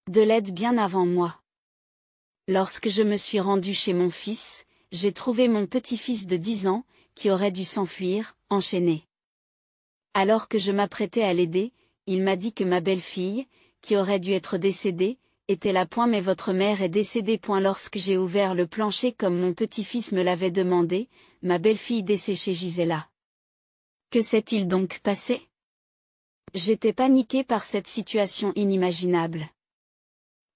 de l'aide bien avant moi. Lorsque je me suis rendue chez mon fils, j'ai trouvé mon petit-fils de 10 ans, qui aurait dû s'enfuir, enchaîné. Alors que je m'apprêtais à l'aider, il m'a dit que ma belle-fille, qui aurait dû être décédée, était là. Mais votre mère est décédée. Lorsque j'ai ouvert le plancher comme mon petit-fils me l'avait demandé, ma belle-fille desséchée gisait là. Que s'est-il donc passé? J'étais paniquée par cette situation inimaginable.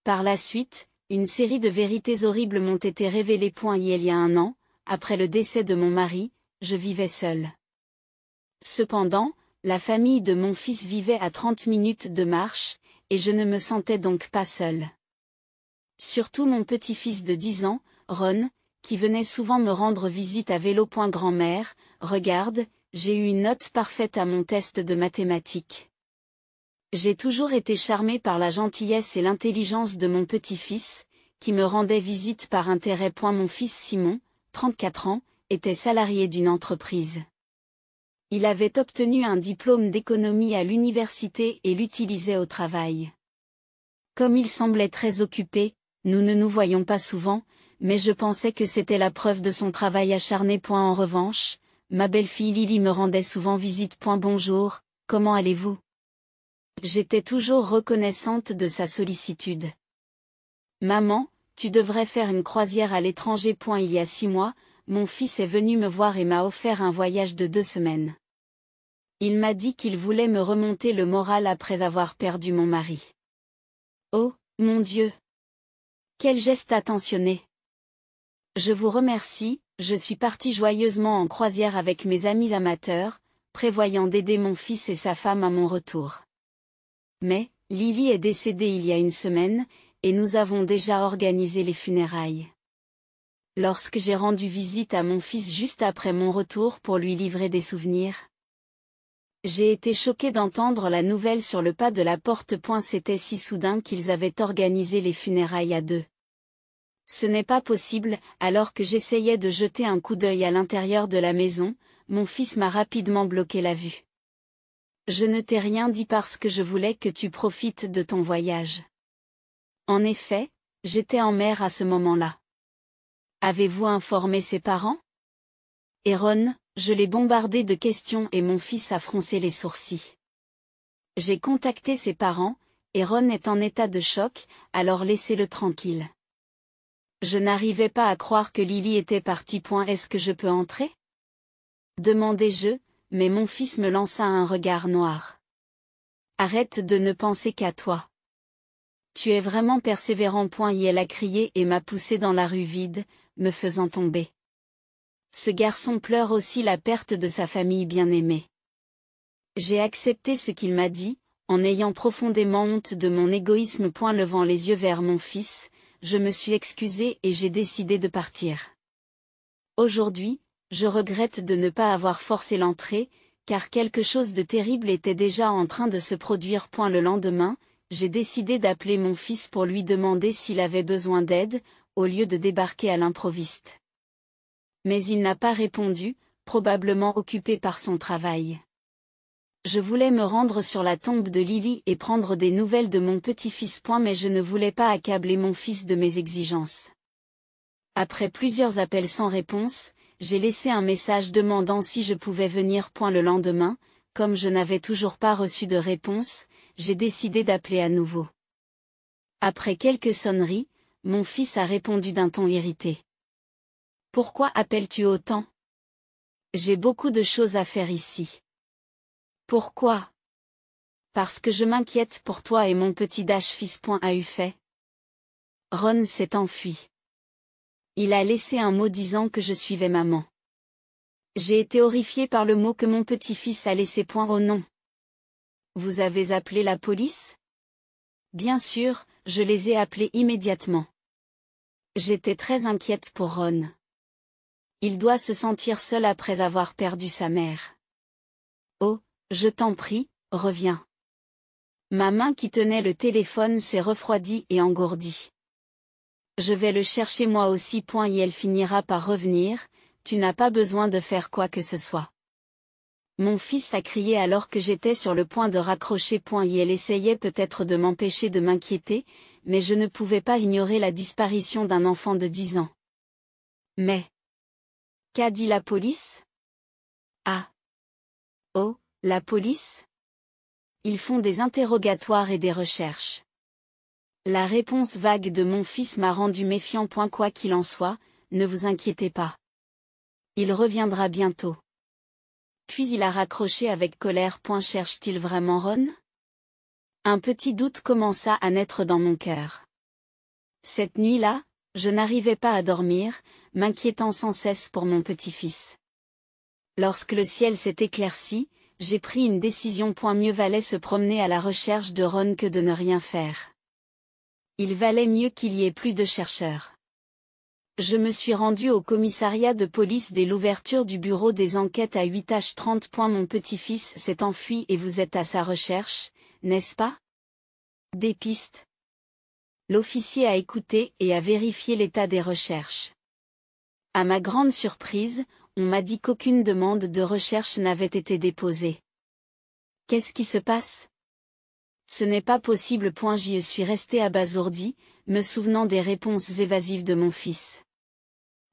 Par la suite, une série de vérités horribles m'ont été révélées. Il y a 1 an, après le décès de mon mari, je vivais seule. Cependant, la famille de mon fils vivait à 30 minutes de marche, et je ne me sentais donc pas seule. Surtout mon petit-fils de 10 ans, Ron, qui venait souvent me rendre visite à vélo. Grand-mère, regarde, j'ai eu une note parfaite à mon test de mathématiques. J'ai toujours été charmée par la gentillesse et l'intelligence de mon petit-fils, qui me rendait visite par intérêt. Mon fils Simon, 34 ans, était salarié d'une entreprise. Il avait obtenu un diplôme d'économie à l'université et l'utilisait au travail. Comme il semblait très occupé, nous ne nous voyions pas souvent, mais je pensais que c'était la preuve de son travail acharné. En revanche, ma belle-fille Lily me rendait souvent visite. Bonjour, comment allez-vous? J'étais toujours reconnaissante de sa sollicitude. Maman, tu devrais faire une croisière à l'étranger. Il y a 6 mois, mon fils est venu me voir et m'a offert un voyage de 2 semaines. Il m'a dit qu'il voulait me remonter le moral après avoir perdu mon mari. Oh, mon Dieu! Quel geste attentionné! Je vous remercie, je suis partie joyeusement en croisière avec mes amis amateurs, prévoyant d'aider mon fils et sa femme à mon retour. Mais, Lily est décédée il y a 1 semaine, et nous avons déjà organisé les funérailles. Lorsque j'ai rendu visite à mon fils juste après mon retour pour lui livrer des souvenirs, j'ai été choquée d'entendre la nouvelle sur le pas de la porte. C'était si soudain qu'ils avaient organisé les funérailles à 2. Ce n'est pas possible. Alors que j'essayais de jeter un coup d'œil à l'intérieur de la maison, mon fils m'a rapidement bloqué la vue. Je ne t'ai rien dit parce que je voulais que tu profites de ton voyage. En effet, j'étais en mer à ce moment-là. Avez-vous informé ses parents? Et Ron, je l'ai bombardé de questions et mon fils a froncé les sourcils. J'ai contacté ses parents, et Ron est en état de choc, alors laissez-le tranquille. Je n'arrivais pas à croire que Lily était partie. Est-ce que je peux entrer? Demandai-je, mais mon fils me lança un regard noir. Arrête de ne penser qu'à toi. Tu es vraiment persévérant. Elle a crié et m'a poussé dans la rue vide, me faisant tomber. Ce garçon pleure aussi la perte de sa famille bien-aimée. J'ai accepté ce qu'il m'a dit, en ayant profondément honte de mon égoïsme. Levant les yeux vers mon fils, je me suis excusée et j'ai décidé de partir. Aujourd'hui, je regrette de ne pas avoir forcé l'entrée, car quelque chose de terrible était déjà en train de se produire. Le lendemain, j'ai décidé d'appeler mon fils pour lui demander s'il avait besoin d'aide, au lieu de débarquer à l'improviste. Mais il n'a pas répondu, probablement occupé par son travail. Je voulais me rendre sur la tombe de Lily et prendre des nouvelles de mon petit-fils. Mais je ne voulais pas accabler mon fils de mes exigences. Après plusieurs appels sans réponse, j'ai laissé un message demandant si je pouvais venir. Le lendemain, comme je n'avais toujours pas reçu de réponse, j'ai décidé d'appeler à nouveau. Après quelques sonneries, mon fils a répondu d'un ton irrité. Pourquoi appelles-tu autant? J'ai beaucoup de choses à faire ici. Pourquoi? Parce que je m'inquiète pour toi et mon petit fils. A eu fait. Ron s'est enfui. Il a laissé un mot disant que je suivais maman. J'ai été horrifiée par le mot que mon petit-fils a laissé. Oh non. Vous avez appelé la police? Bien sûr, je les ai appelés immédiatement. J'étais très inquiète pour Ron. Il doit se sentir seul après avoir perdu sa mère. Oh, je t'en prie, reviens. Ma main qui tenait le téléphone s'est refroidie et engourdie. Je vais le chercher moi aussi. Et elle finira par revenir, tu n'as pas besoin de faire quoi que ce soit. Mon fils a crié alors que j'étais sur le point de raccrocher. Et elle essayait peut-être de m'empêcher de m'inquiéter, mais je ne pouvais pas ignorer la disparition d'un enfant de 10 ans. Mais qu'a dit la police? Ah. Oh, la police? Ils font des interrogatoires et des recherches. La réponse vague de mon fils m'a rendu méfiant. Quoi qu'il en soit, ne vous inquiétez pas. Il reviendra bientôt. Puis il a raccroché avec colère. Cherche-t-il vraiment Ron? Un petit doute commença à naître dans mon cœur. Cette nuit-là, je n'arrivais pas à dormir, m'inquiétant sans cesse pour mon petit-fils. Lorsque le ciel s'est éclairci, j'ai pris une décision. Mieux valait se promener à la recherche de Ron que de ne rien faire. Il valait mieux qu'il y ait plus de chercheurs. Je me suis rendu au commissariat de police dès l'ouverture du bureau des enquêtes à 8h30. Mon petit-fils s'est enfui et vous êtes à sa recherche, n'est-ce pas? Des pistes. L'officier a écouté et a vérifié l'état des recherches. À ma grande surprise, on m'a dit qu'aucune demande de recherche n'avait été déposée. Qu'est-ce qui se passe? Ce n'est pas possible. J'y suis resté abasourdi, me souvenant des réponses évasives de mon fils.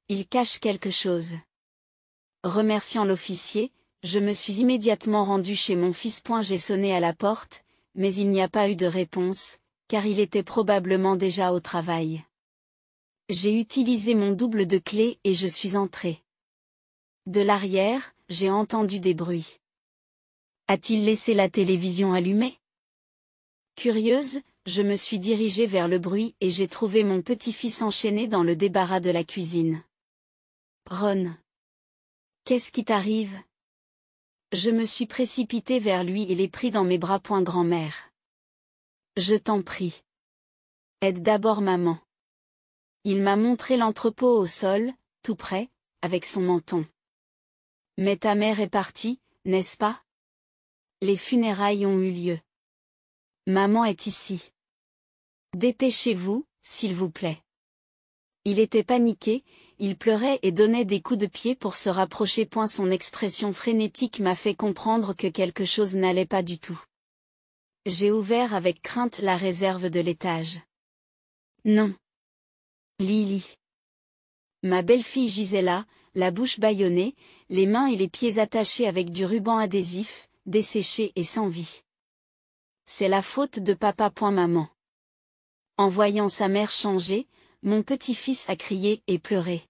Il cache quelque chose. Remerciant l'officier, je me suis immédiatement rendu chez mon fils. J'ai sonné à la porte, mais il n'y a pas eu de réponse, car il était probablement déjà au travail. J'ai utilisé mon double de clé et je suis entré. De l'arrière, j'ai entendu des bruits. A-t-il laissé la télévision allumée? Curieuse, je me suis dirigée vers le bruit et j'ai trouvé mon petit-fils enchaîné dans le débarras de la cuisine. Ron. Qu'est-ce qui t'arrive? Je me suis précipitée vers lui et l'ai pris dans mes bras. Grand-mère. Je t'en prie. Aide d'abord maman. Il m'a montré l'entrepôt au sol, tout près, avec son menton. Mais ta mère est partie, n'est-ce pas? Les funérailles ont eu lieu. Maman est ici. Dépêchez-vous, s'il vous plaît. Il était paniqué, il pleurait et donnait des coups de pied pour se rapprocher. Son expression frénétique m'a fait comprendre que quelque chose n'allait pas du tout. J'ai ouvert avec crainte la réserve de l'étage. Non. Lily. Ma belle-fille gisait là, la bouche bâillonnée, les mains et les pieds attachés avec du ruban adhésif, desséchés et sans vie. C'est la faute de papa. Maman. En voyant sa mère changer, mon petit-fils a crié et pleuré.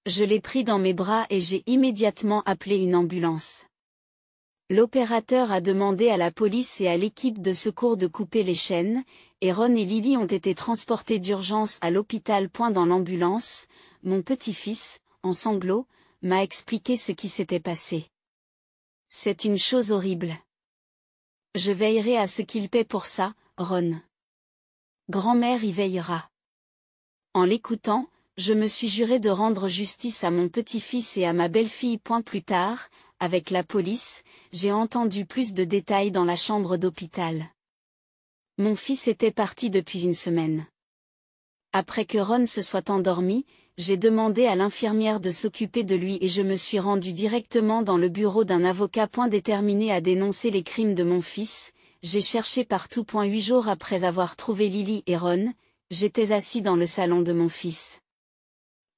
Je l'ai pris dans mes bras et j'ai immédiatement appelé une ambulance. L'opérateur a demandé à la police et à l'équipe de secours de couper les chaînes, et Ron et Lily ont été transportés d'urgence à l'hôpital. Dans l'ambulance, mon petit-fils, en sanglots, m'a expliqué ce qui s'était passé. C'est une chose horrible. Je veillerai à ce qu'il paie pour ça, Ron. Grand-mère y veillera. En l'écoutant, je me suis juré de rendre justice à mon petit-fils et à ma belle-fille. Plus tard, avec la police, j'ai entendu plus de détails dans la chambre d'hôpital. Mon fils était parti depuis une semaine. Après que Ron se soit endormi, j'ai demandé à l'infirmière de s'occuper de lui et je me suis rendu directement dans le bureau d'un avocat. Déterminé à dénoncer les crimes de mon fils, j'ai cherché partout. 8 jours après avoir trouvé Lily et Ron, j'étais assis dans le salon de mon fils.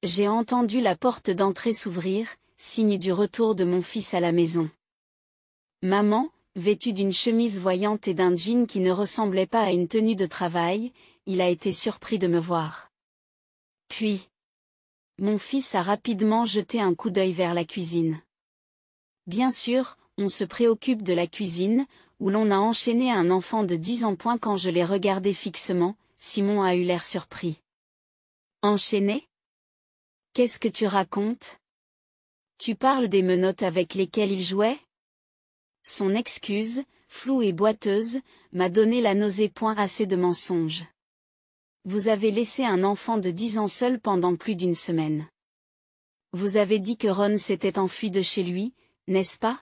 J'ai entendu la porte d'entrée s'ouvrir, signe du retour de mon fils à la maison. Maman, vêtue d'une chemise voyante et d'un jean qui ne ressemblait pas à une tenue de travail, il a été surpris de me voir. Puis, mon fils a rapidement jeté un coup d'œil vers la cuisine. Bien sûr, on se préoccupe de la cuisine, où l'on a enchaîné un enfant de 10 ans. Quand je l'ai regardé fixement, Simon a eu l'air surpris. Enchaîné? Qu'est-ce que tu racontes? Tu parles des menottes avec lesquelles il jouait? Son excuse, floue et boiteuse, m'a donné la nausée. Assez de mensonges. Vous avez laissé un enfant de 10 ans seul pendant plus d'une semaine. Vous avez dit que Ron s'était enfui de chez lui, n'est-ce pas?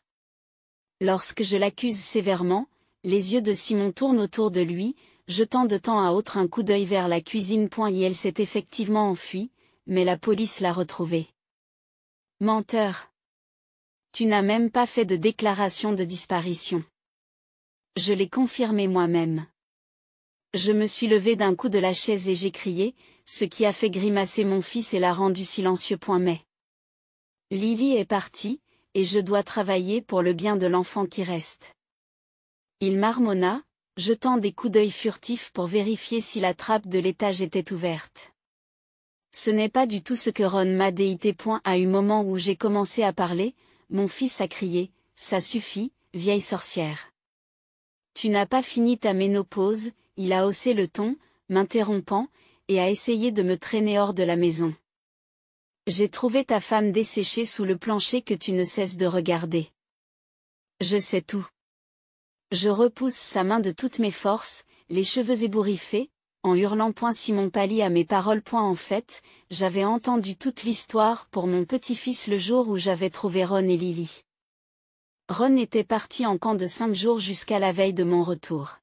Lorsque je l'accuse sévèrement, les yeux de Simon tournent autour de lui, jetant de temps à autre un coup d'œil vers la cuisine. Et elle s'est effectivement enfuie, mais la police l'a retrouvée. Menteur. Tu n'as même pas fait de déclaration de disparition. Je l'ai confirmé moi-même. Je me suis levé d'un coup de la chaise et j'ai crié, ce qui a fait grimacer mon fils et l'a rendu silencieux. Mais Lily est partie, et je dois travailler pour le bien de l'enfant qui reste. Il marmonna, jetant des coups d'œil furtifs pour vérifier si la trappe de l'étage était ouverte. Ce n'est pas du tout ce que Ron m'a dit. À un moment où j'ai commencé à parler, mon fils a crié, « Ça suffit, vieille sorcière. Tu n'as pas fini ta ménopause », il a haussé le ton, m'interrompant, et a essayé de me traîner hors de la maison. J'ai trouvé ta femme desséchée sous le plancher que tu ne cesses de regarder. Je sais tout. Je repousse sa main de toutes mes forces, les cheveux ébouriffés, en hurlant. Simon pâlit à mes paroles. En fait, j'avais entendu toute l'histoire pour mon petit-fils le jour où j'avais trouvé Ron et Lily. Ron était parti en camp de 5 jours jusqu'à la veille de mon retour.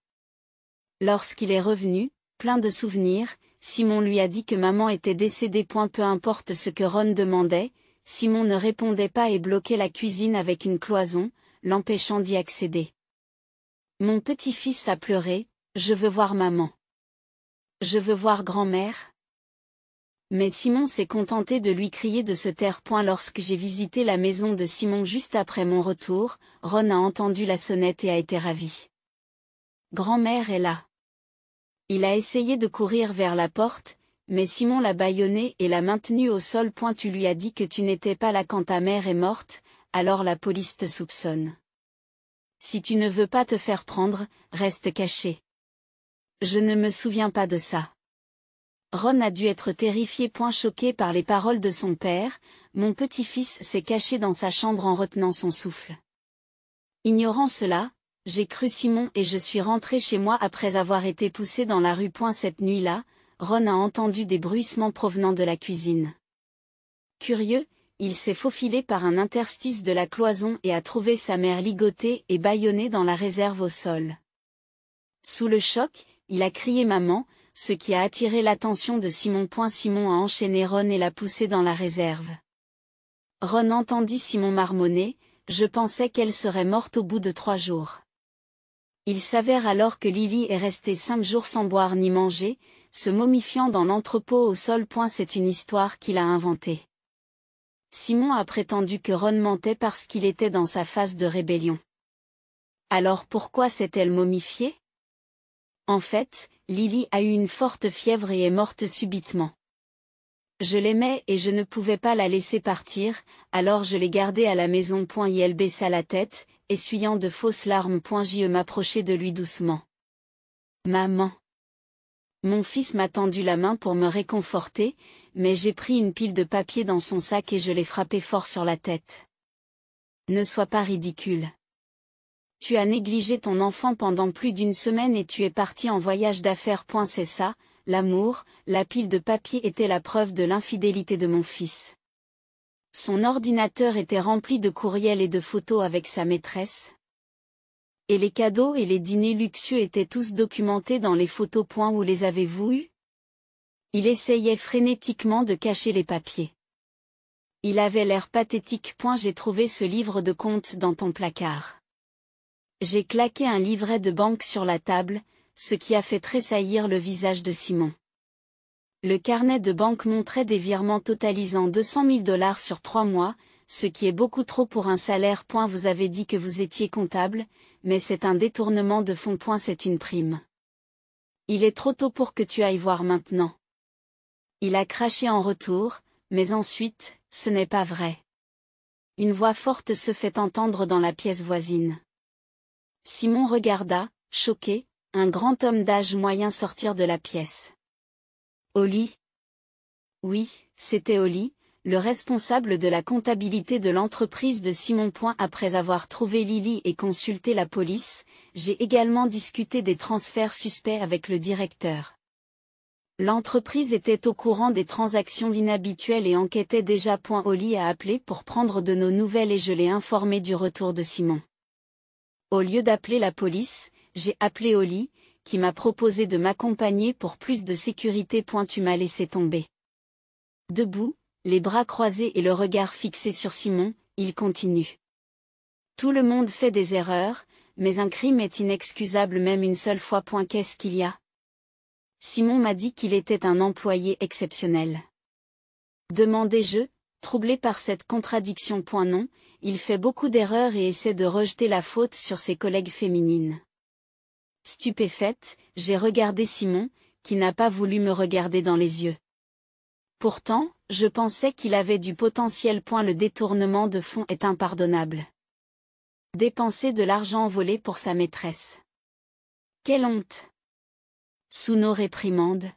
Lorsqu'il est revenu, plein de souvenirs, Simon lui a dit que maman était décédée. Peu importe ce que Ron demandait, Simon ne répondait pas et bloquait la cuisine avec une cloison, l'empêchant d'y accéder. Mon petit-fils a pleuré, « Je veux voir maman. Je veux voir grand-mère. » Mais Simon s'est contenté de lui crier de se taire. Lorsque j'ai visité la maison de Simon juste après mon retour, Ron a entendu la sonnette et a été ravi. Grand-mère est là. Il a essayé de courir vers la porte, mais Simon l'a bâillonné et l'a maintenu au sol. Tu lui as dit que tu n'étais pas là quand ta mère est morte, alors la police te soupçonne. Si tu ne veux pas te faire prendre, reste caché. Je ne me souviens pas de ça. Ron a dû être terrifié. Choqué par les paroles de son père, mon petit-fils s'est caché dans sa chambre en retenant son souffle. Ignorant cela, j'ai cru Simon et je suis rentré chez moi après avoir été poussé dans la rue. Cette nuit-là, Ron a entendu des bruissements provenant de la cuisine. Curieux, il s'est faufilé par un interstice de la cloison et a trouvé sa mère ligotée et bâillonnée dans la réserve au sol. Sous le choc, il a crié maman, ce qui a attiré l'attention de Simon. Simon a enchaîné Ron et l'a poussé dans la réserve. Ron entendit Simon marmonner, « Je pensais qu'elle serait morte au bout de 3 jours. » Il s'avère alors que Lily est restée 5 jours sans boire ni manger, se momifiant dans l'entrepôt au sol. C'est une histoire qu'il a inventée. Simon a prétendu que Ron mentait parce qu'il était dans sa phase de rébellion. Alors pourquoi s'est-elle momifiée? En fait, Lily a eu une forte fièvre et est morte subitement. Je l'aimais et je ne pouvais pas la laisser partir, alors je l'ai gardée à la maison. Il baissa la tête, essuyant de fausses larmes. Je m'approchai de lui doucement. Maman. Mon fils m'a tendu la main pour me réconforter, mais j'ai pris une pile de papier dans son sac et je l'ai frappé fort sur la tête. Ne sois pas ridicule. Tu as négligé ton enfant pendant plus d'1 semaine et tu es parti en voyage d'affaires. C'est ça, l'amour. La pile de papier était la preuve de l'infidélité de mon fils. Son ordinateur était rempli de courriels et de photos avec sa maîtresse. Et les cadeaux et les dîners luxueux étaient tous documentés dans les photos. Où les avez-vous eus? Il essayait frénétiquement de cacher les papiers. Il avait l'air pathétique. J'ai trouvé ce livre de comptes dans ton placard. J'ai claqué un livret de banque sur la table, ce qui a fait tressaillir le visage de Simon. Le carnet de banque montrait des virements totalisant $200 000 sur 3 mois, ce qui est beaucoup trop pour un salaire. Vous avez dit que vous étiez comptable, mais c'est un détournement de fonds. C'est une prime. Il est trop tôt pour que tu ailles voir maintenant. Il a craché en retour, mais ensuite, ce n'est pas vrai. Une voix forte se fait entendre dans la pièce voisine. Simon regarda, choqué, un grand homme d'âge moyen sortir de la pièce. Oli? Oui, c'était Oli, le responsable de la comptabilité de l'entreprise de Simon. Après avoir trouvé Lily et consulté la police, j'ai également discuté des transferts suspects avec le directeur. L'entreprise était au courant des transactions inhabituelles et enquêtait déjà. Oli a appelé pour prendre de nos nouvelles et je l'ai informé du retour de Simon. Au lieu d'appeler la police, j'ai appelé Oli, qui m'a proposé de m'accompagner pour plus de sécurité. Tu m'as laissé tomber. Debout, les bras croisés et le regard fixé sur Simon, il continue. Tout le monde fait des erreurs, mais un crime est inexcusable même une seule fois. Qu'est-ce qu'il y a? Simon m'a dit qu'il était un employé exceptionnel. Demandai-je, troublé par cette contradiction. Non, il fait beaucoup d'erreurs et essaie de rejeter la faute sur ses collègues féminines. Stupéfaite, j'ai regardé Simon, qui n'a pas voulu me regarder dans les yeux. Pourtant, je pensais qu'il avait du potentiel. Le détournement de fonds est impardonnable. Dépenser de l'argent volé pour sa maîtresse. Quelle honte! Sous nos réprimandes.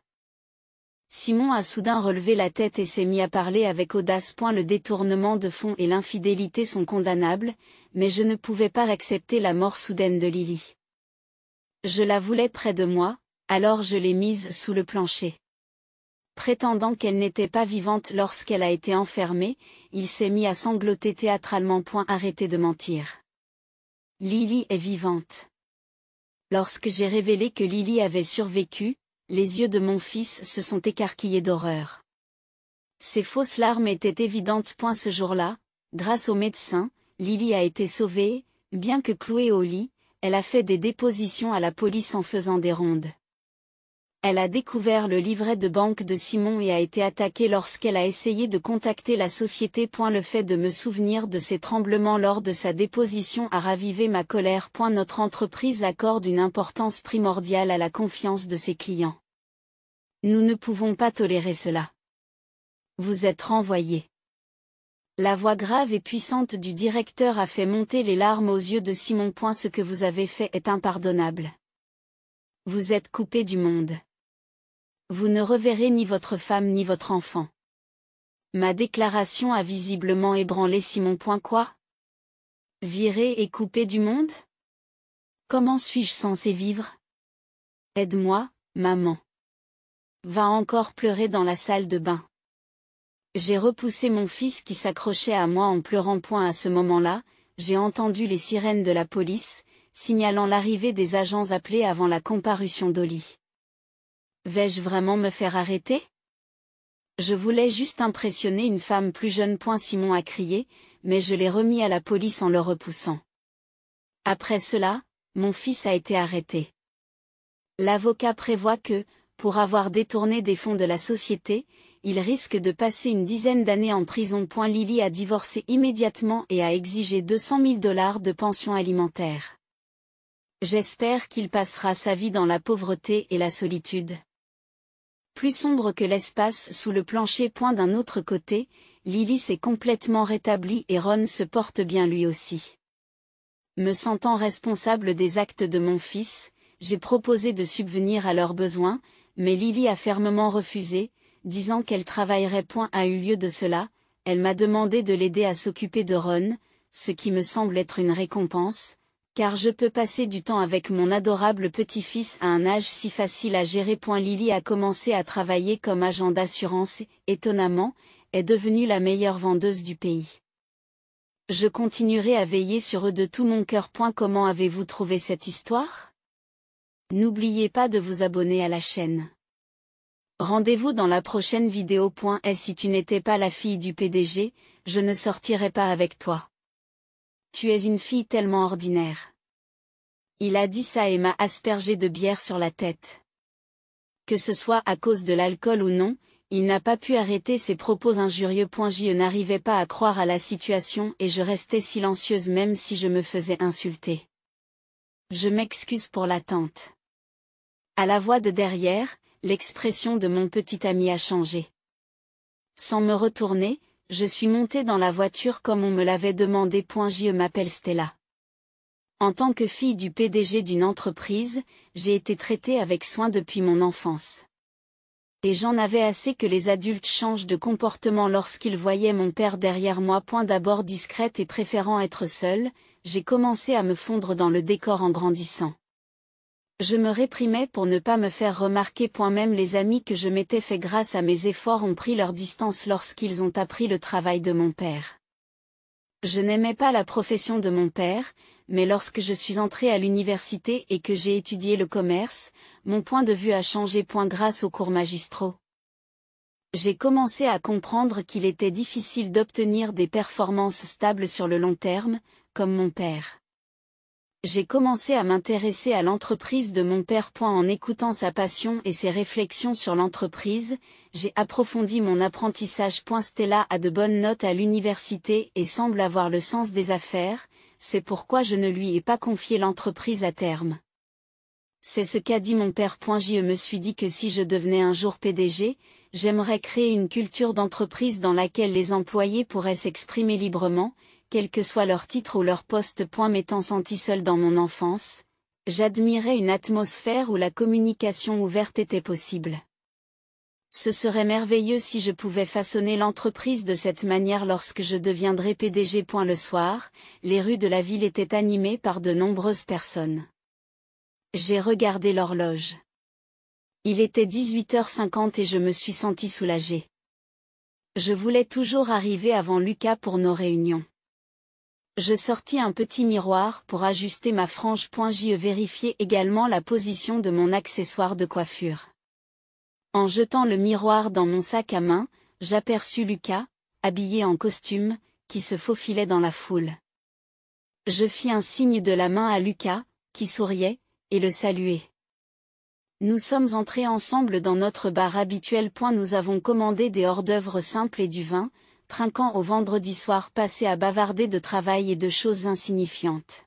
Simon a soudain relevé la tête et s'est mis à parler avec audace. Le détournement de fonds et l'infidélité sont condamnables, mais je ne pouvais pas accepter la mort soudaine de Lily. Je la voulais près de moi, alors je l'ai mise sous le plancher. Prétendant qu'elle n'était pas vivante lorsqu'elle a été enfermée, il s'est mis à sangloter théâtralement. Arrêtez de mentir. Lily est vivante. Lorsque j'ai révélé que Lily avait survécu, les yeux de mon fils se sont écarquillés d'horreur. Ces fausses larmes étaient évidentes. Ce jour-là, grâce au médecin, Lily a été sauvée, bien que clouée au lit, elle a fait des dépositions à la police en faisant des rondes. Elle a découvert le livret de banque de Simon et a été attaquée lorsqu'elle a essayé de contacter la société. Le fait de me souvenir de ces tremblements lors de sa déposition a ravivé ma colère. Notre entreprise accorde une importance primordiale à la confiance de ses clients. Nous ne pouvons pas tolérer cela. Vous êtes renvoyé. La voix grave et puissante du directeur a fait monter les larmes aux yeux de Simon. Ce que vous avez fait est impardonnable. Vous êtes coupé du monde. Vous ne reverrez ni votre femme ni votre enfant. Ma déclaration a visiblement ébranlé Simon. Quoi? Viré et coupé du monde? Comment suis-je censé vivre? Aide-moi, maman. Va encore pleurer dans la salle de bain. J'ai repoussé mon fils qui s'accrochait à moi en pleurant. À ce moment-là, j'ai entendu les sirènes de la police, signalant l'arrivée des agents appelés avant la comparution d'Oli. Vais-je vraiment me faire arrêter? Je voulais juste impressionner une femme plus jeune. Simon a crié, mais je l'ai remis à la police en le repoussant. Après cela, mon fils a été arrêté. L'avocat prévoit que, pour avoir détourné des fonds de la société, il risque de passer une dizaine d'années en prison. Lily a divorcé immédiatement et a exigé 200 000 $ de pension alimentaire. J'espère qu'il passera sa vie dans la pauvreté et la solitude. Plus sombre que l'espace sous le plancher. D'un autre côté, Lily s'est complètement rétablie et Ron se porte bien lui aussi. Me sentant responsable des actes de mon fils, j'ai proposé de subvenir à leurs besoins, mais Lily a fermement refusé, disant qu'elle travaillerait. A eu lieu de cela, elle m'a demandé de l'aider à s'occuper de Ron, ce qui me semble être une récompense, car je peux passer du temps avec mon adorable petit-fils à un âge si facile à gérer. Lily a commencé à travailler comme agent d'assurance et, étonnamment, est devenue la meilleure vendeuse du pays. Je continuerai à veiller sur eux de tout mon cœur. Comment avez-vous trouvé cette histoire? N'oubliez pas de vous abonner à la chaîne. Rendez-vous dans la prochaine vidéo. Et si tu n'étais pas la fille du PDG, je ne sortirais pas avec toi. Tu es une fille tellement ordinaire. Il a dit ça et m'a aspergé de bière sur la tête. Que ce soit à cause de l'alcool ou non, il n'a pas pu arrêter ses propos injurieux. Je n'arrivais pas à croire à la situation et je restais silencieuse même si je me faisais insulter. Je m'excuse pour l'attente. À la voix de derrière, l'expression de mon petit ami a changé. Sans me retourner, je suis montée dans la voiture comme on me l'avait demandé. Je m'appelle Stella. En tant que fille du PDG d'une entreprise, j'ai été traitée avec soin depuis mon enfance. Et j'en avais assez que les adultes changent de comportement lorsqu'ils voyaient mon père derrière moi. D'abord discrète et préférant être seule, j'ai commencé à me fondre dans le décor en grandissant. Je me réprimais pour ne pas me faire remarquer. Même les amis que je m'étais fait grâce à mes efforts ont pris leur distance lorsqu'ils ont appris le travail de mon père. Je n'aimais pas la profession de mon père, mais lorsque je suis entrée à l'université et que j'ai étudié le commerce, mon point de vue a changé. Grâce aux cours magistraux. J'ai commencé à comprendre qu'il était difficile d'obtenir des performances stables sur le long terme, comme mon père. J'ai commencé à m'intéresser à l'entreprise de mon père. En écoutant sa passion et ses réflexions sur l'entreprise, j'ai approfondi mon apprentissage. Stella a de bonnes notes à l'université et semble avoir le sens des affaires, c'est pourquoi je ne lui ai pas confié l'entreprise à terme. C'est ce qu'a dit mon père. Je me suis dit que si je devenais un jour PDG, j'aimerais créer une culture d'entreprise dans laquelle les employés pourraient s'exprimer librement, quel que soit leur titre ou leur poste. M'étant senti seul dans mon enfance, j'admirais une atmosphère où la communication ouverte était possible. Ce serait merveilleux si je pouvais façonner l'entreprise de cette manière lorsque je deviendrais PDG. Le soir, les rues de la ville étaient animées par de nombreuses personnes. J'ai regardé l'horloge. Il était 18h50 et je me suis senti soulagé. Je voulais toujours arriver avant Lucas pour nos réunions. Je sortis un petit miroir pour ajuster ma frange. J'y vérifiais également la position de mon accessoire de coiffure. En jetant le miroir dans mon sac à main, j'aperçus Lucas, habillé en costume, qui se faufilait dans la foule. Je fis un signe de la main à Lucas, qui souriait, et le saluai. Nous sommes entrés ensemble dans notre bar habituel. Nous avons commandé des hors-d'œuvre simples et du vin, trinquant au vendredi soir passé à bavarder de travail et de choses insignifiantes.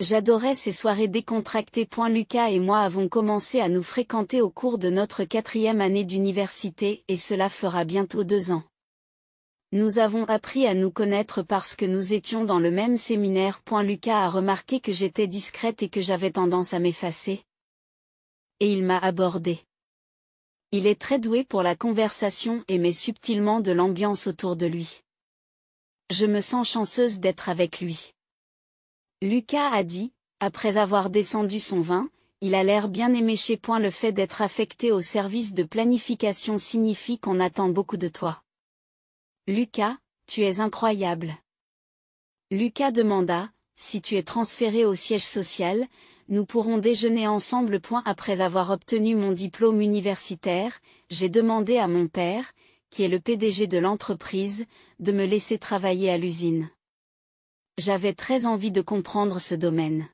J'adorais ces soirées décontractées. Lucas et moi avons commencé à nous fréquenter au cours de notre 4e année d'université et cela fera bientôt 2 ans. Nous avons appris à nous connaître parce que nous étions dans le même séminaire. Lucas a remarqué que j'étais discrète et que j'avais tendance à m'effacer. Et il m'a abordée. Il est très doué pour la conversation et met subtilement de l'ambiance autour de lui. Je me sens chanceuse d'être avec lui. Lucas a dit, après avoir descendu son vin, il a l'air bien éméché. Le fait d'être affecté au service de planification signifie qu'on attend beaucoup de toi. Lucas, tu es incroyable. Lucas demanda, si tu es transféré au siège social, nous pourrons déjeuner ensemble. Après avoir obtenu mon diplôme universitaire, j'ai demandé à mon père, qui est le PDG de l'entreprise, de me laisser travailler à l'usine. J'avais très envie de comprendre ce domaine.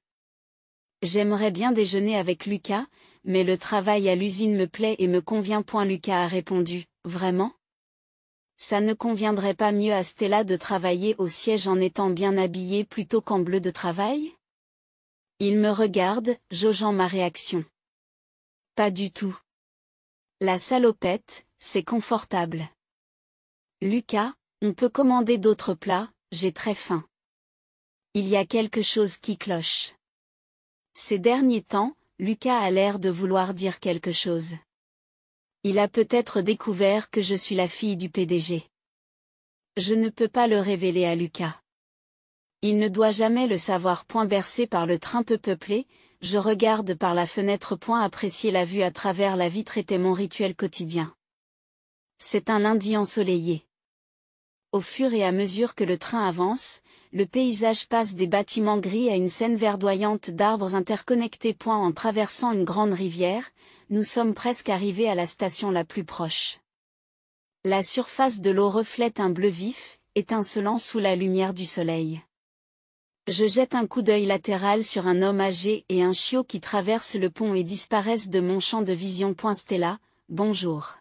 J'aimerais bien déjeuner avec Lucas, mais le travail à l'usine me plaît et me convient. Lucas a répondu, vraiment ? Ça ne conviendrait pas mieux à Stella de travailler au siège en étant bien habillée plutôt qu'en bleu de travail ? Il me regarde, jaugeant ma réaction. Pas du tout. La salopette, c'est confortable. Lucas, on peut commander d'autres plats, j'ai très faim. Il y a quelque chose qui cloche. Ces derniers temps, Lucas a l'air de vouloir dire quelque chose. Il a peut-être découvert que je suis la fille du PDG. Je ne peux pas le révéler à Lucas. Il ne doit jamais le savoir. Bercé par le train peu peuplé, je regarde par la fenêtre. Apprécier la vue à travers la vitre était mon rituel quotidien. C'est un lundi ensoleillé. Au fur et à mesure que le train avance, le paysage passe des bâtiments gris à une scène verdoyante d'arbres interconnectés. En traversant une grande rivière, nous sommes presque arrivés à la station la plus proche. La surface de l'eau reflète un bleu vif, étincelant sous la lumière du soleil. Je jette un coup d'œil latéral sur un homme âgé et un chiot qui traversent le pont et disparaissent de mon champ de vision. Stella, bonjour.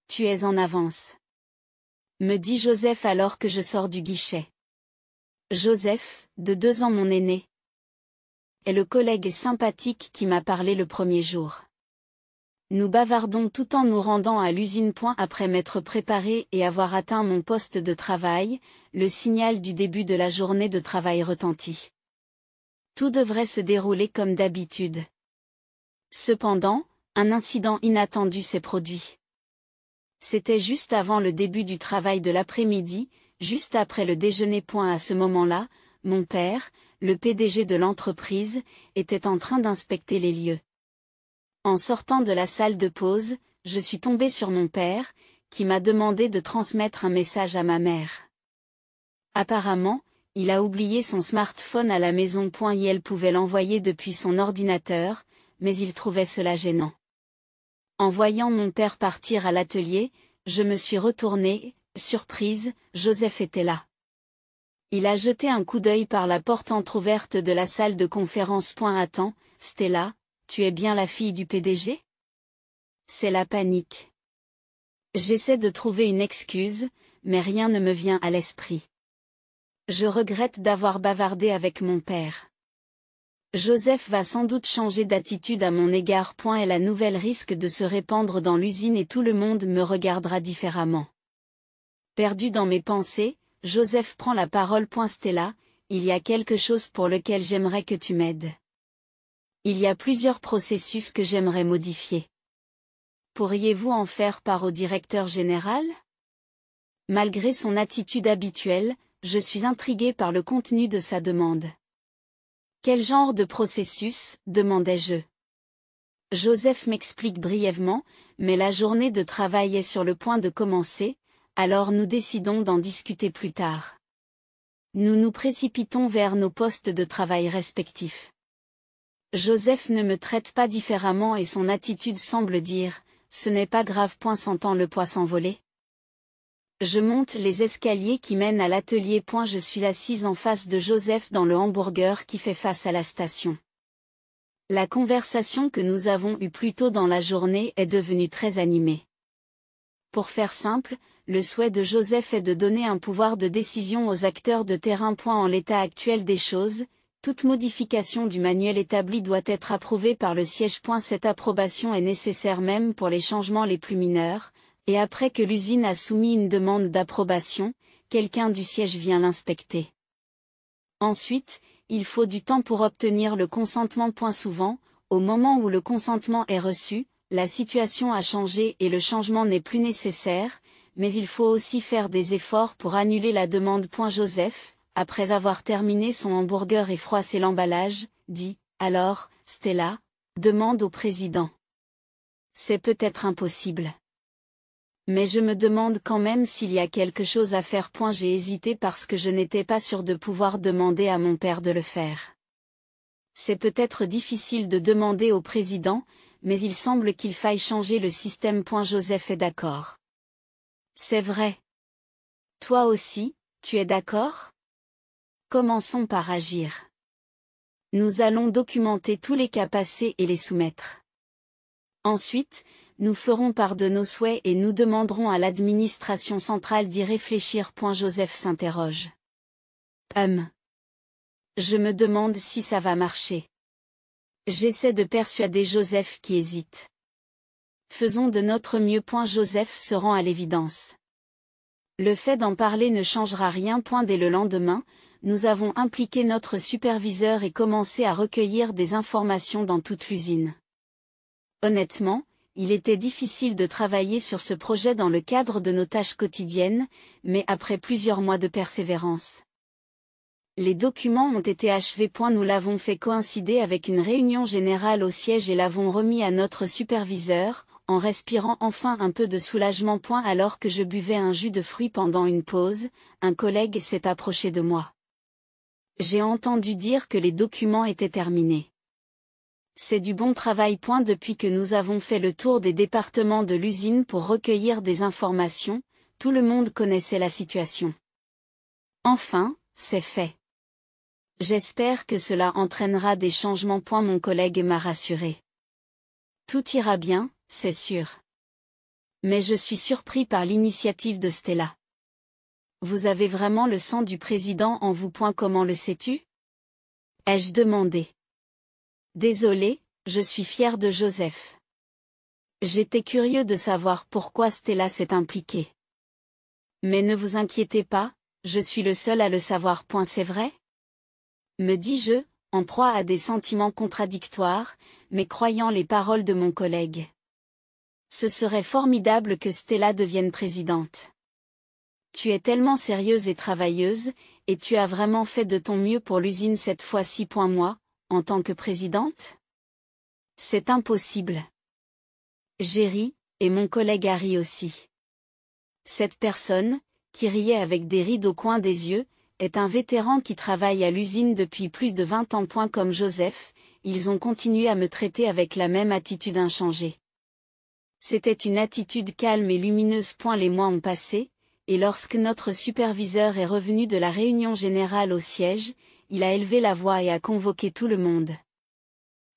Tu es en avance. Me dit Joseph alors que je sors du guichet. Joseph, de 2 ans mon aîné, est le collègue sympathique qui m'a parlé le premier jour. Nous bavardons tout en nous rendant à l'usine. Après m'être préparé et avoir atteint mon poste de travail, le signal du début de la journée de travail retentit. Tout devrait se dérouler comme d'habitude. Cependant, un incident inattendu s'est produit. C'était juste avant le début du travail de l'après-midi, juste après le déjeuner. À ce moment-là, mon père, le PDG de l'entreprise, était en train d'inspecter les lieux. En sortant de la salle de pause, je suis tombée sur mon père, qui m'a demandé de transmettre un message à ma mère. Apparemment, il a oublié son smartphone à la maison. Et elle pouvait l'envoyer depuis son ordinateur, mais il trouvait cela gênant. En voyant mon père partir à l'atelier, je me suis retournée, surprise, Joseph était là. Il a jeté un coup d'œil par la porte entr'ouverte de la salle de conférence. Attends, Stella, tu es bien la fille du PDG? C'est la panique. J'essaie de trouver une excuse, mais rien ne me vient à l'esprit. Je regrette d'avoir bavardé avec mon père. Joseph va sans doute changer d'attitude à mon égard. Et la nouvelle risque de se répandre dans l'usine et tout le monde me regardera différemment. Perdu dans mes pensées, Joseph prend la parole. Stella, il y a quelque chose pour lequel j'aimerais que tu m'aides. Il y a plusieurs processus que j'aimerais modifier. Pourriez-vous en faire part au directeur général? Malgré son attitude habituelle, je suis intrigué par le contenu de sa demande. Quel genre de processus, demandai-je. Joseph m'explique brièvement, mais la journée de travail est sur le point de commencer, alors nous décidons d'en discuter plus tard. Nous nous précipitons vers nos postes de travail respectifs. Joseph ne me traite pas différemment et son attitude semble dire « Ce n'est pas grave. » Sentant le poids s'envoler. Je monte les escaliers qui mènent à l'atelier. Je suis assise en face de Joseph dans le hamburger qui fait face à la station. La conversation que nous avons eue plus tôt dans la journée est devenue très animée. Pour faire simple, le souhait de Joseph est de donner un pouvoir de décision aux acteurs de terrain. En l'état actuel des choses, toute modification du manuel établi doit être approuvée par le siège. Cette approbation est nécessaire même pour les changements les plus mineurs. Et après que l'usine a soumis une demande d'approbation, quelqu'un du siège vient l'inspecter. Ensuite, il faut du temps pour obtenir le consentement. Souvent, au moment où le consentement est reçu, la situation a changé et le changement n'est plus nécessaire, mais il faut aussi faire des efforts pour annuler la demande. Joseph, après avoir terminé son hamburger et froissé l'emballage, dit « Alors, Stella, demande au président. » C'est peut-être impossible. Mais je me demande quand même s'il y a quelque chose à faire. J'ai hésité parce que je n'étais pas sûre de pouvoir demander à mon père de le faire. C'est peut-être difficile de demander au président, mais il semble qu'il faille changer le système. Joseph est d'accord. C'est vrai. Toi aussi, tu es d'accord? Commençons par agir. Nous allons documenter tous les cas passés et les soumettre. Ensuite, nous ferons part de nos souhaits et nous demanderons à l'administration centrale d'y réfléchir. Joseph s'interroge. Je me demande si ça va marcher. J'essaie de persuader Joseph qui hésite. Faisons de notre mieux. Joseph se rend à l'évidence. Le fait d'en parler ne changera rien. Dès le lendemain, nous avons impliqué notre superviseur et commencé à recueillir des informations dans toute l'usine. Honnêtement, il était difficile de travailler sur ce projet dans le cadre de nos tâches quotidiennes, mais après plusieurs mois de persévérance. Les documents ont été achevés. Nous l'avons fait coïncider avec une réunion générale au siège et l'avons remis à notre superviseur, en respirant enfin un peu de soulagement. Alors que je buvais un jus de fruits pendant une pause, un collègue s'est approché de moi. J'ai entendu dire que les documents étaient terminés. C'est du bon travail. Depuis que nous avons fait le tour des départements de l'usine pour recueillir des informations, tout le monde connaissait la situation. Enfin, c'est fait. J'espère que cela entraînera des changements. Mon collègue m'a rassuré. Tout ira bien, c'est sûr. Mais je suis surpris par l'initiative de Stella. Vous avez vraiment le sang du président en vous. Comment le sais-tu? Ai-je demandé. Désolé, je suis fier de Joseph. J'étais curieux de savoir pourquoi Stella s'est impliquée. Mais ne vous inquiétez pas, je suis le seul à le savoir. C'est vrai? Me dis-je, en proie à des sentiments contradictoires, mais croyant les paroles de mon collègue. Ce serait formidable que Stella devienne présidente. Tu es tellement sérieuse et travailleuse, et tu as vraiment fait de ton mieux pour l'usine cette fois-ci. Moi, en tant que présidente? C'est impossible. J'ai ri, et mon collègue a ri aussi. Cette personne, qui riait avec des rides au coin des yeux, est un vétéran qui travaille à l'usine depuis plus de 20 ans. Comme Joseph, ils ont continué à me traiter avec la même attitude inchangée. C'était une attitude calme et lumineuse. Les mois ont passé, et lorsque notre superviseur est revenu de la réunion générale au siège, il a élevé la voix et a convoqué tout le monde.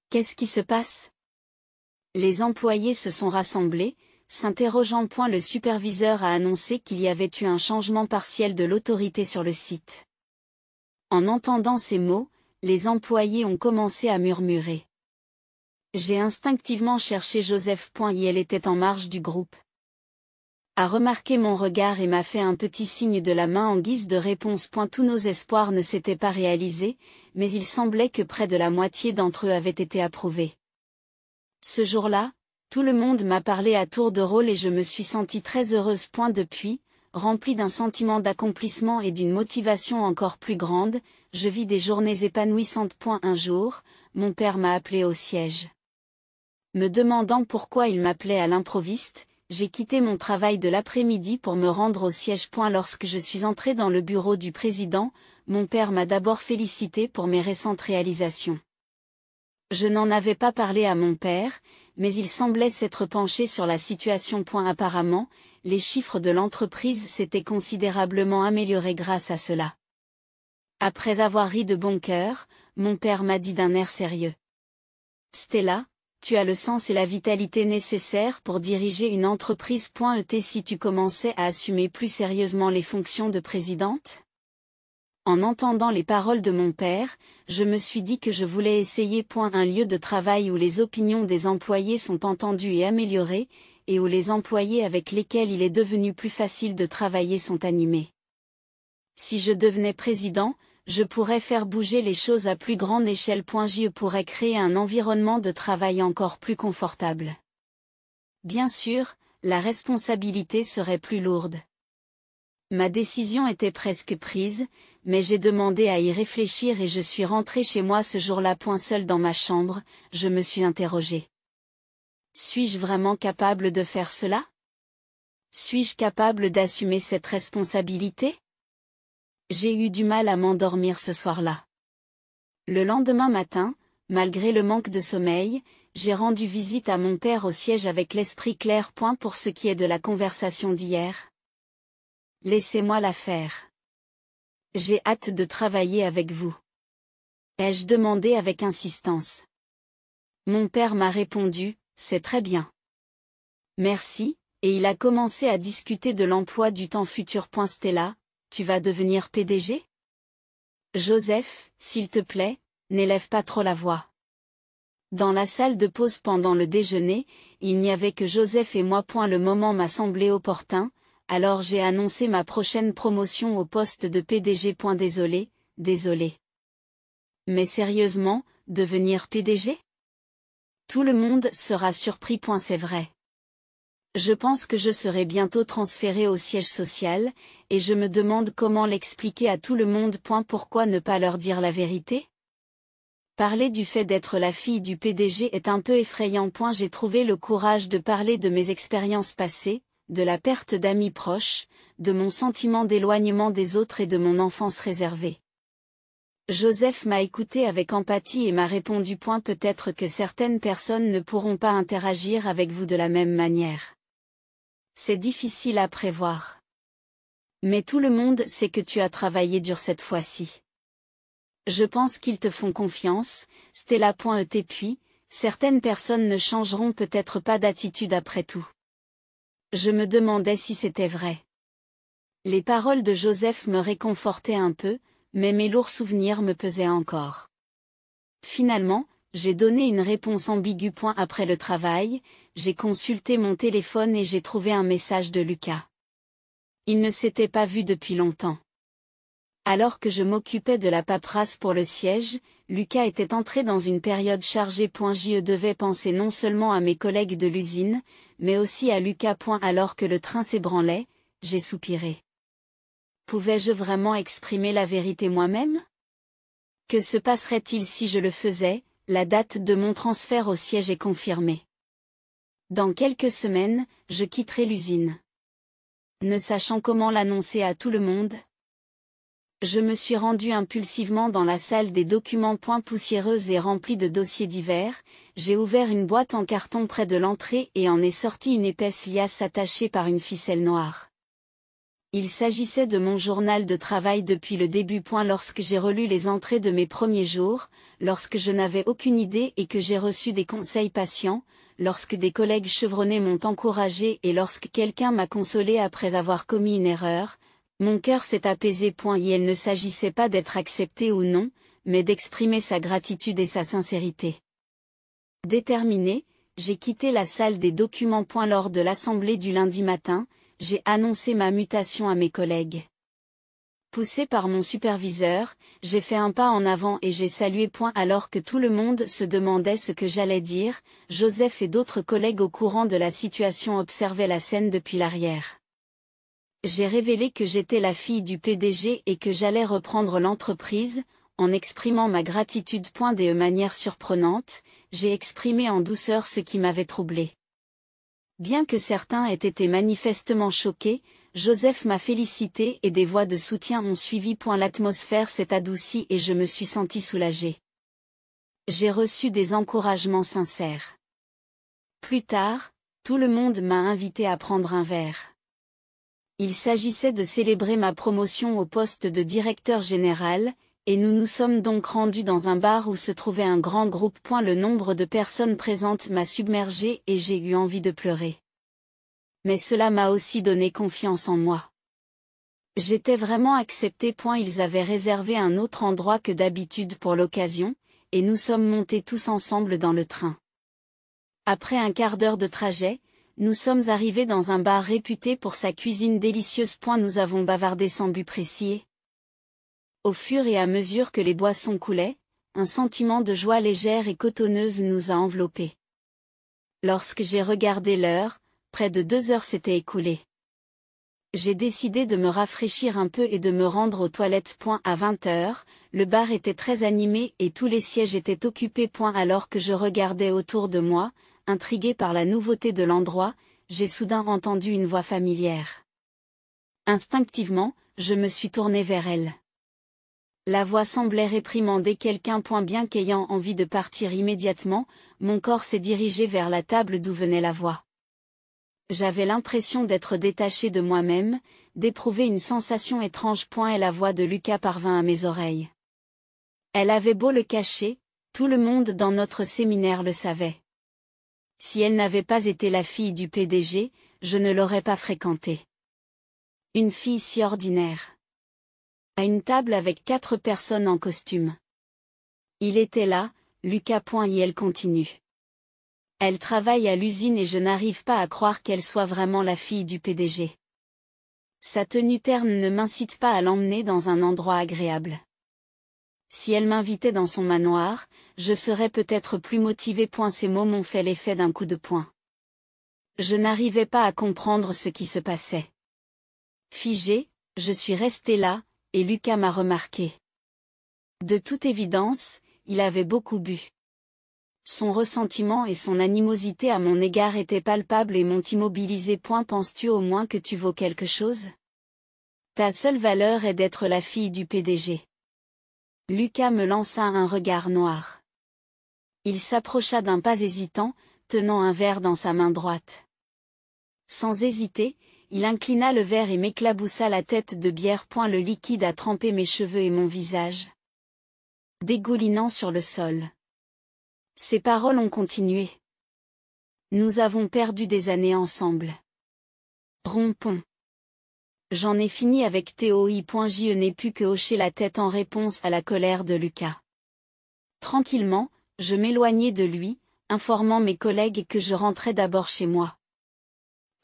Qu'est-ce qui se passe? Les employés se sont rassemblés, s'interrogeant. Le superviseur a annoncé qu'il y avait eu un changement partiel de l'autorité sur le site. En entendant ces mots, les employés ont commencé à murmurer. J'ai instinctivement cherché Joseph. Elle était en marge du groupe. A remarqué mon regard et m'a fait un petit signe de la main en guise de réponse. Tous nos espoirs ne s'étaient pas réalisés, mais il semblait que près de la moitié d'entre eux avaient été approuvés. Ce jour-là, tout le monde m'a parlé à tour de rôle et je me suis sentie très heureuse. Depuis, remplie d'un sentiment d'accomplissement et d'une motivation encore plus grande, je vis des journées épanouissantes. Un jour, mon père m'a appelé au siège. Me demandant pourquoi il m'appelait à l'improviste, j'ai quitté mon travail de l'après-midi pour me rendre au siège. Lorsque je suis entrée dans le bureau du président, mon père m'a d'abord félicité pour mes récentes réalisations. Je n'en avais pas parlé à mon père, mais il semblait s'être penché sur la situation. Apparemment, les chiffres de l'entreprise s'étaient considérablement améliorés grâce à cela. Après avoir ri de bon cœur, mon père m'a dit d'un air sérieux. Stella, tu as le sens et la vitalité nécessaires pour diriger une entreprise. Si tu commençais à assumer plus sérieusement les fonctions de présidente? En entendant les paroles de mon père, je me suis dit que je voulais essayer. Un lieu de travail où les opinions des employés sont entendues et améliorées, et où les employés avec lesquels il est devenu plus facile de travailler sont animés. Si je devenais président, je pourrais faire bouger les choses à plus grande échelle. Je pourrais créer un environnement de travail encore plus confortable. Bien sûr, la responsabilité serait plus lourde. Ma décision était presque prise, mais j'ai demandé à y réfléchir et je suis rentrée chez moi ce jour-là. Seule dans ma chambre, je me suis interrogée. Suis-je vraiment capable de faire cela? Suis-je capable d'assumer cette responsabilité? J'ai eu du mal à m'endormir ce soir-là. Le lendemain matin, malgré le manque de sommeil, j'ai rendu visite à mon père au siège avec l'esprit clair. Pour ce qui est de la conversation d'hier, laissez-moi la faire. J'ai hâte de travailler avec vous. Ai-je demandé avec insistance. Mon père m'a répondu, c'est très bien. Merci, et il a commencé à discuter de l'emploi du temps futur. Stella, tu vas devenir PDG? Joseph, s'il te plaît, n'élève pas trop la voix. Dans la salle de pause pendant le déjeuner, il n'y avait que Joseph et moi. Le moment m'a semblé opportun, alors j'ai annoncé ma prochaine promotion au poste de PDG. Désolé. Mais sérieusement, devenir PDG? Tout le monde sera surpris. C'est vrai. Je pense que je serai bientôt transféré au siège social, et je me demande comment l'expliquer à tout le monde. Pourquoi ne pas leur dire la vérité? Parler du fait d'être la fille du PDG est un peu effrayant. J'ai trouvé le courage de parler de mes expériences passées, de la perte d'amis proches, de mon sentiment d'éloignement des autres et de mon enfance réservée. Joseph m'a écouté avec empathie et m'a répondu. Peut-être que certaines personnes ne pourront pas interagir avec vous de la même manière. C'est difficile à prévoir. Mais tout le monde sait que tu as travaillé dur cette fois-ci. Je pense qu'ils te font confiance, Stella. Puis, certaines personnes ne changeront peut-être pas d'attitude après tout. Je me demandais si c'était vrai. Les paroles de Joseph me réconfortaient un peu, mais mes lourds souvenirs me pesaient encore. Finalement, j'ai donné une réponse ambiguë. Après le travail, j'ai consulté mon téléphone et j'ai trouvé un message de Lucas. Il ne s'était pas vu depuis longtemps. Alors que je m'occupais de la paperasse pour le siège, Lucas était entré dans une période chargée. Je devais penser non seulement à mes collègues de l'usine, mais aussi à Lucas. Alors que le train s'ébranlait, j'ai soupiré. Pouvais-je vraiment exprimer la vérité moi-même? Que se passerait-il si je le faisais? La date de mon transfert au siège est confirmée. Dans quelques semaines, je quitterai l'usine. Ne sachant comment l'annoncer à tout le monde, je me suis rendu impulsivement dans la salle des documents. Poussiéreuse et remplie de dossiers divers, j'ai ouvert une boîte en carton près de l'entrée et en ai sorti une épaisse liasse attachée par une ficelle noire. Il s'agissait de mon journal de travail depuis le début. Lorsque j'ai relu les entrées de mes premiers jours, lorsque je n'avais aucune idée et que j'ai reçu des conseils patients, lorsque des collègues chevronnés m'ont encouragé et lorsque quelqu'un m'a consolé après avoir commis une erreur, mon cœur s'est apaisé. Il ne s'agissait pas d'être accepté ou non, mais d'exprimer sa gratitude et sa sincérité. Déterminé, j'ai quitté la salle des documents. Lors de l'assemblée du lundi matin, j'ai annoncé ma mutation à mes collègues. Poussé par mon superviseur, j'ai fait un pas en avant et j'ai salué. Alors que tout le monde se demandait ce que j'allais dire, Joseph et d'autres collègues au courant de la situation observaient la scène depuis l'arrière. J'ai révélé que j'étais la fille du PDG et que j'allais reprendre l'entreprise, en exprimant ma gratitude. De manière surprenante, j'ai exprimé en douceur ce qui m'avait troublé. Bien que certains aient été manifestement choqués, Joseph m'a félicité et des voix de soutien ont suivi. L'atmosphère s'est adoucie et je me suis senti soulagé. J'ai reçu des encouragements sincères. Plus tard, tout le monde m'a invité à prendre un verre. Il s'agissait de célébrer ma promotion au poste de directeur général, et nous nous sommes donc rendus dans un bar où se trouvait un grand groupe. Le nombre de personnes présentes m'a submergé et j'ai eu envie de pleurer. Mais cela m'a aussi donné confiance en moi. J'étais vraiment accepté. Ils avaient réservé un autre endroit que d'habitude pour l'occasion, et nous sommes montés tous ensemble dans le train. Après un quart d'heure de trajet, nous sommes arrivés dans un bar réputé pour sa cuisine délicieuse. Nous avons bavardé sans but précis. Au fur et à mesure que les boissons coulaient, un sentiment de joie légère et cotonneuse nous a enveloppés. Lorsque j'ai regardé l'heure, près de 2 heures s'étaient écoulées. J'ai décidé de me rafraîchir un peu et de me rendre aux toilettes. À 20 heures, le bar était très animé et tous les sièges étaient occupés. Alors que je regardais autour de moi, intrigué par la nouveauté de l'endroit, j'ai soudain entendu une voix familière. Instinctivement, je me suis tourné vers elle. La voix semblait réprimander quelqu'un. Bien qu'ayant envie de partir immédiatement, mon corps s'est dirigé vers la table d'où venait la voix. J'avais l'impression d'être détaché de moi-même, d'éprouver une sensation étrange. Et la voix de Lucas parvint à mes oreilles. Elle avait beau le cacher, tout le monde dans notre séminaire le savait. Si elle n'avait pas été la fille du PDG, je ne l'aurais pas fréquentée. Une fille si ordinaire. À une table avec 4 personnes en costume. Il était là, Lucas. Et elle continue. Elle travaille à l'usine et je n'arrive pas à croire qu'elle soit vraiment la fille du PDG. Sa tenue terne ne m'incite pas à l'emmener dans un endroit agréable. Si elle m'invitait dans son manoir, je serais peut-être plus motivé. Ces mots m'ont fait l'effet d'un coup de poing. Je n'arrivais pas à comprendre ce qui se passait. Figé, je suis resté là, et Lucas m'a remarqué. De toute évidence, il avait beaucoup bu. Son ressentiment et son animosité à mon égard étaient palpables et m'ont immobilisé. Penses-tu au moins que tu vaux quelque chose? Ta seule valeur est d'être la fille du PDG. Lucas me lança un regard noir. Il s'approcha d'un pas hésitant, tenant un verre dans sa main droite. Sans hésiter, il inclina le verre et m'éclaboussa la tête de bière. Le liquide a trempé mes cheveux et mon visage, dégoulinant sur le sol. Ses paroles ont continué. Nous avons perdu des années ensemble. Rompons. J'en ai fini avec Théo. Je n'ai pu que hocher la tête en réponse à la colère de Lucas. Tranquillement, je m'éloignai de lui, informant mes collègues que je rentrais d'abord chez moi.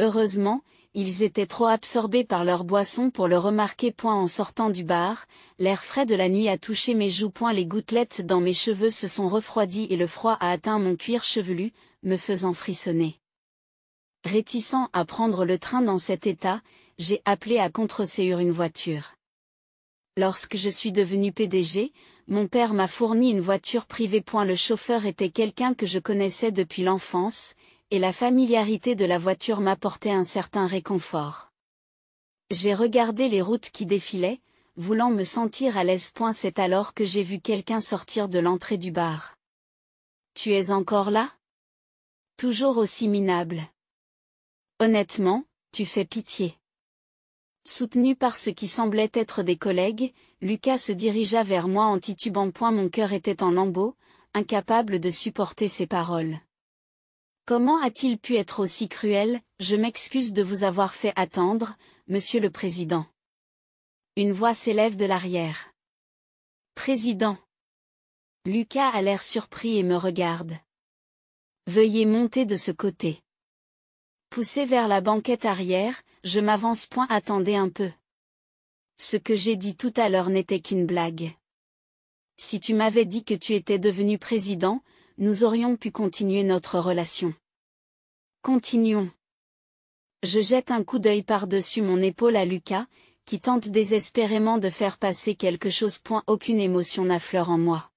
Heureusement, ils étaient trop absorbés par leur boisson pour le remarquer. En sortant du bar, l'air frais de la nuit a touché mes joues. Les gouttelettes dans mes cheveux se sont refroidies et le froid a atteint mon cuir chevelu, me faisant frissonner. Réticent à prendre le train dans cet état, j'ai appelé à contreseoir une voiture. Lorsque je suis devenu PDG, mon père m'a fourni une voiture privée. Le chauffeur était quelqu'un que je connaissais depuis l'enfance, et la familiarité de la voiture m'apportait un certain réconfort. J'ai regardé les routes qui défilaient, voulant me sentir à l'aise. C'est alors que j'ai vu quelqu'un sortir de l'entrée du bar. Tu es encore là? Toujours aussi minable. Honnêtement, tu fais pitié. Soutenu par ce qui semblait être des collègues, Lucas se dirigea vers moi en titubant. Mon cœur était en lambeaux, incapable de supporter ces paroles. Comment a-t-il pu être aussi cruel? Je m'excuse de vous avoir fait attendre, Monsieur le Président. Une voix s'élève de l'arrière. Président. Lucas a l'air surpris et me regarde. Veuillez monter de ce côté. Poussé vers la banquette arrière, je m'avance. Attendez un peu. Ce que j'ai dit tout à l'heure n'était qu'une blague. Si tu m'avais dit que tu étais devenu président, nous aurions pu continuer notre relation. Continuons. Je jette un coup d'œil par-dessus mon épaule à Lucas, qui tente désespérément de faire passer quelque chose. Aucune émotion n'affleure en moi.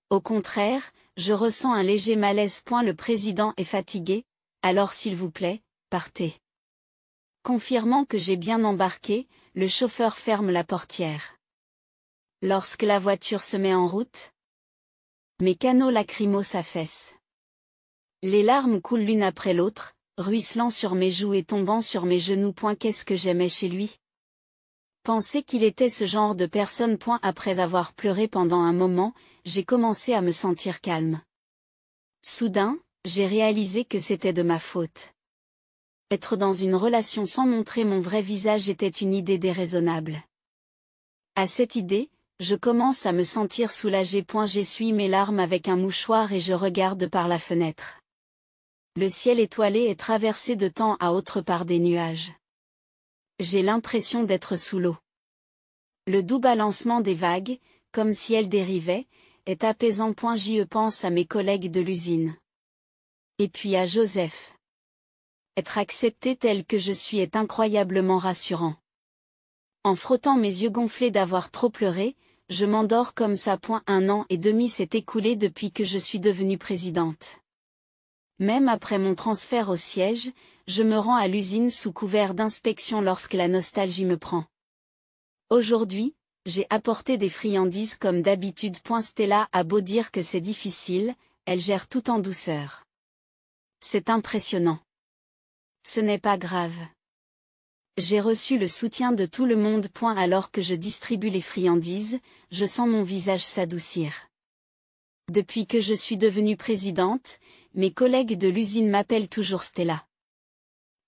Au contraire, je ressens un léger malaise. Le président est fatigué, alors s'il vous plaît, partez. Confirmant que j'ai bien embarqué, le chauffeur ferme la portière. Lorsque la voiture se met en route, mes canaux lacrymaux s'affaissent. Les larmes coulent l'une après l'autre, ruisselant sur mes joues et tombant sur mes genoux. Qu'est-ce que j'aimais chez lui. Penser qu'il était ce genre de personne. Après avoir pleuré pendant un moment, j'ai commencé à me sentir calme. Soudain, j'ai réalisé que c'était de ma faute. Être dans une relation sans montrer mon vrai visage était une idée déraisonnable. À cette idée, je commence à me sentir soulagé. J'essuie mes larmes avec un mouchoir et je regarde par la fenêtre. Le ciel étoilé est traversé de temps à autre par des nuages. J'ai l'impression d'être sous l'eau. Le doux balancement des vagues, comme si elles dérivaient, est apaisant. J'y pense à mes collègues de l'usine. Et puis à Joseph. Être accepté tel que je suis est incroyablement rassurant. En frottant mes yeux gonflés d'avoir trop pleuré, je m'endors comme ça. 1 an et demi s'est écoulé depuis que je suis devenue présidente. Même après mon transfert au siège, je me rends à l'usine sous couvert d'inspection lorsque la nostalgie me prend. Aujourd'hui, j'ai apporté des friandises comme d'habitude. Stella a beau dire que c'est difficile, elle gère tout en douceur. C'est impressionnant. Ce n'est pas grave. J'ai reçu le soutien de tout le monde. Alors que je distribue les friandises, je sens mon visage s'adoucir. Depuis que je suis devenue présidente, mes collègues de l'usine m'appellent toujours Stella.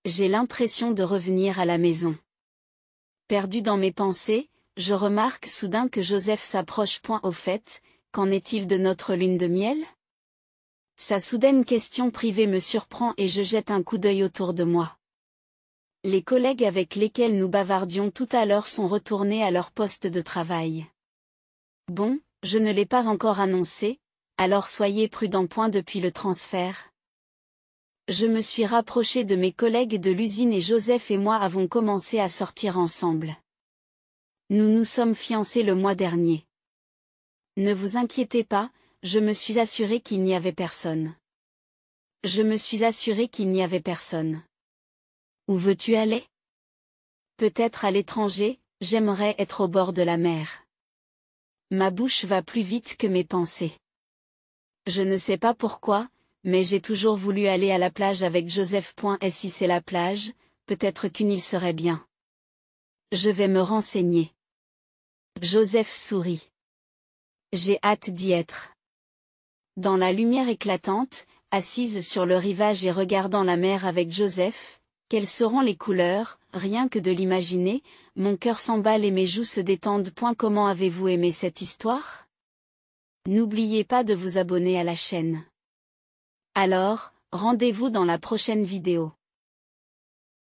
J'ai l'impression de revenir à la maison. Perdu dans mes pensées, je remarque soudain que Joseph s'approche. Au fait, qu'en est-il de notre lune de miel? Sa soudaine question privée me surprend et je jette un coup d'œil autour de moi. Les collègues avec lesquels nous bavardions tout à l'heure sont retournés à leur poste de travail. Bon, je ne l'ai pas encore annoncé, alors soyez prudents. Depuis le transfert. Je me suis rapproché de mes collègues de l'usine et Joseph et moi avons commencé à sortir ensemble. Nous nous sommes fiancés le mois dernier. Ne vous inquiétez pas, je me suis assuré qu'il n'y avait personne. Je me suis assuré qu'il n'y avait personne. Où veux-tu aller? Peut-être à l'étranger, j'aimerais être au bord de la mer. Ma bouche va plus vite que mes pensées. Je ne sais pas pourquoi, mais j'ai toujours voulu aller à la plage avec Joseph. Et si c'est la plage, peut-être qu'une île serait bien. Je vais me renseigner. Joseph sourit. J'ai hâte d'y être. Dans la lumière éclatante, assise sur le rivage et regardant la mer avec Joseph, quelles seront les couleurs? Rien que de l'imaginer, mon cœur s'emballe et mes joues se détendent. Comment avez-vous aimé cette histoire? N'oubliez pas de vous abonner à la chaîne. Alors, rendez-vous dans la prochaine vidéo.